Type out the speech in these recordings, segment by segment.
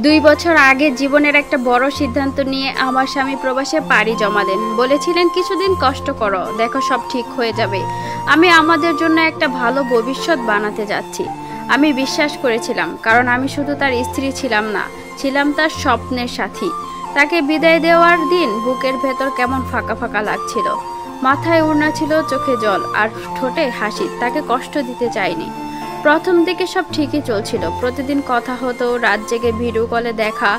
2 বছর আগে জীবনের একটা বড় সিদ্ধান্ত নিয়ে আমার স্বামী প্রবাসে পাড়ি জমালেন। বলেছিলেন কিছুদিন কষ্ট করো, দেখো সব ঠিক হয়ে যাবে। আমি আমাদের জন্য একটা ভালো ভবিষ্যৎ বানাতে যাচ্ছি। আমি বিশ্বাস করেছিলাম, কারণ আমি শুধু তার স্ত্রী ছিলাম না, ছিলাম তার স্বপ্নের সাথী। তাকে বিদায় দেওয়ার দিন বুকের ভেতর কেমন ফাঁকা ফাঁকা লাগছিল। মাথায় ওড়না ছিল, চোখে জল আর ঠোঁটে হাসি। তাকে কষ্ট দিতে চাইনি। প্রথম দিকে সব ঠিকই চলছিল, প্রতিদিন কথা হতো, রাত জেগে ভিডিও কলে দেখা।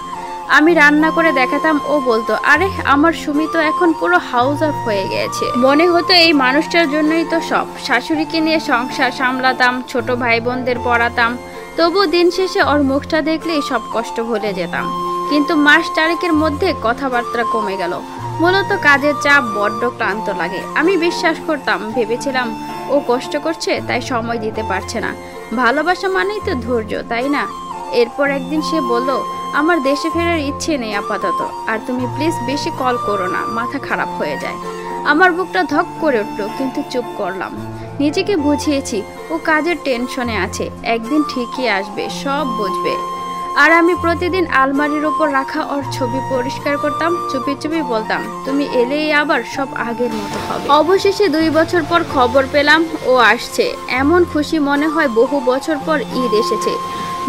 আমি রান্না করে দেখাতাম, ও বলতো আরে আমার সুমি তো এখন পুরো হাউস অফ হয়ে গেছে। মনে হতো এই মানুষটার জন্যই তো সব। শাশুড়িকে নিয়ে সংসার সামলাতাম, ছোট ভাই বোনদের পড়াতাম। তবু দিন শেষে ওর মুখটা দেখলেই সব কষ্ট ভুলে যেতাম। কিন্তু মাস চারেকের মধ্যে কথাবার্তা কমে গেল। মূলত কাজের চাপ, বড্ড ক্লান্ত লাগে। আমি বিশ্বাস করতাম, ভেবেছিলাম ও কষ্ট করছে তাই সময় দিতে পারছে না। ভালোবাসা মানেই তো ধৈর্য, তাই না? এরপর একদিন সে বলল, আমার দেশে ফেরার ইচ্ছে নেই আপাতত, আর তুমি প্লিজ বেশি কল করো না, মাথা খারাপ হয়ে যায়। আমার বুকটা ধক করে উঠল, কিন্তু চুপ করলাম। নিজেকে বুঝিয়েছি ও কাজের টেনশনে আছে, একদিন ঠিকই আসবে, সব বুঝবে। আর আমি প্রতিদিন আলমারির উপর রাখা ওর ছবি পরিষ্কার করতাম, চুপি চুপি বলতাম, তুমি এলেই আবার সব আগের মতো হবে। অবশেষে 2 বছর পর খবর পেলাম ও আসছে। এমন খুশি মনে হয় বহু বছর পর ঈদ এসেছে।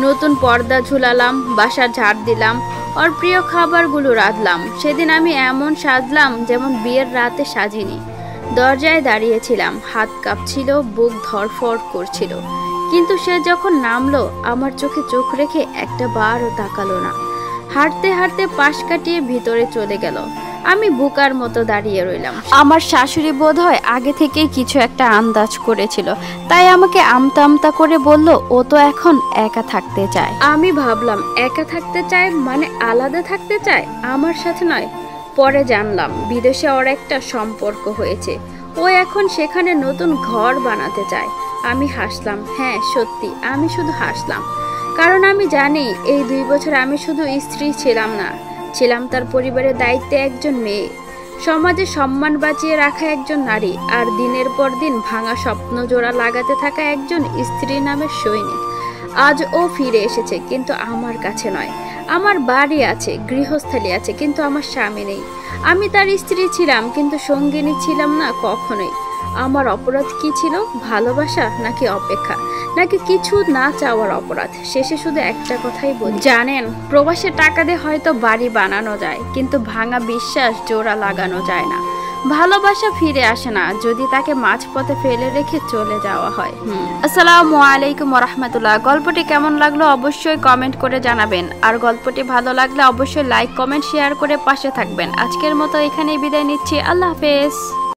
নতুন পর্দা ঝুলালাম, বাসা ঝাড় দিলাম, ওর প্রিয় খাবারগুলো রাঁধলাম। সেদিন আমি এমন সাজলাম যেমন বিয়ের রাতে সাজিনি। দরজায় দাঁড়িয়েছিলাম, হাত কাঁপছিল, বুক ধড়ফড় করছিল। কিন্তু সে যখন নামলো, আমার চোখে চোখ রেখে একটা বারও তাকালো না। হাঁটতে হাঁটতে পাশ কাটিয়ে ভিতরে চলে গেল। আমি বুকার মতো দাঁড়িয়ে রইলাম। আমার শাশুড়ি বোধহয় আগে থেকেই কিছু একটা আন্দাজ করেছিল, তাই আমাকে আমতা আমতা করে বলল, ও তো এখন একা থাকতে চায়। আমি ভাবলাম, একা থাকতে চায় মানে আলাদা থাকতে চায়, আমার সাথে নয়। পরে জানলাম বিদেশে ওর একটা সম্পর্ক হয়েছে। ও এখন সেখানে নতুন ঘর বানাতে চায়। আমি হাসলাম, হ্যাঁ সত্যি, আমি শুধু হাসলাম। কারণ আমি জানি এই 2 বছর আমি শুধু স্ত্রী ছিলাম না, ছিলাম তার পরিবারের দায়িত্বে একজন মেয়ে, সমাজে সম্মান বাঁচিয়ে রাখা একজন নারী, আর দিনের পর দিন ভাঙা স্বপ্ন জোড়া লাগাতে থাকা একজন স্ত্রী নামের সৈনিক। আজ ও ফিরে এসেছে, কিন্তু আমার কাছে নয়। আমার বাড়ি আছে, গৃহস্থালী আছে, কিন্তু আমার স্বামী নেই। আমি তার স্ত্রী ছিলাম, কিন্তু সঙ্গিনী ছিলাম না কখনোই। আমার অপরাধ কি ছিল? ভালোবাসা নাকি অপেক্ষা, নাকি কিছু না চাওয়ার অপরাধ? শেষে শুধু একটা কথাই বলি, জানেন, প্রবাসে টাকা দিয়ে হয়তো বাড়ি বানানো যায়, কিন্তু ভাঙা বিশ্বাস জোড়া লাগানো যায় না। ভালোবাসা ফিরে আসে না যদি তাকে মাঝপথে ফেলে রেখে চলে যাওয়া হয়। আসসালামু আলাইকুম ওয়া রাহমাতুল্লাহ। গল্পটি কেমন লাগলো অবশ্যই কমেন্ট করে জানাবেন, আর গল্পটি ভালো লাগলে অবশ্যই লাইক, কমেন্ট, শেয়ার করে পাশে থাকবেন। আজকের মতো এখানেই বিদায় নিচ্ছি। আল্লাহ হাফেজ।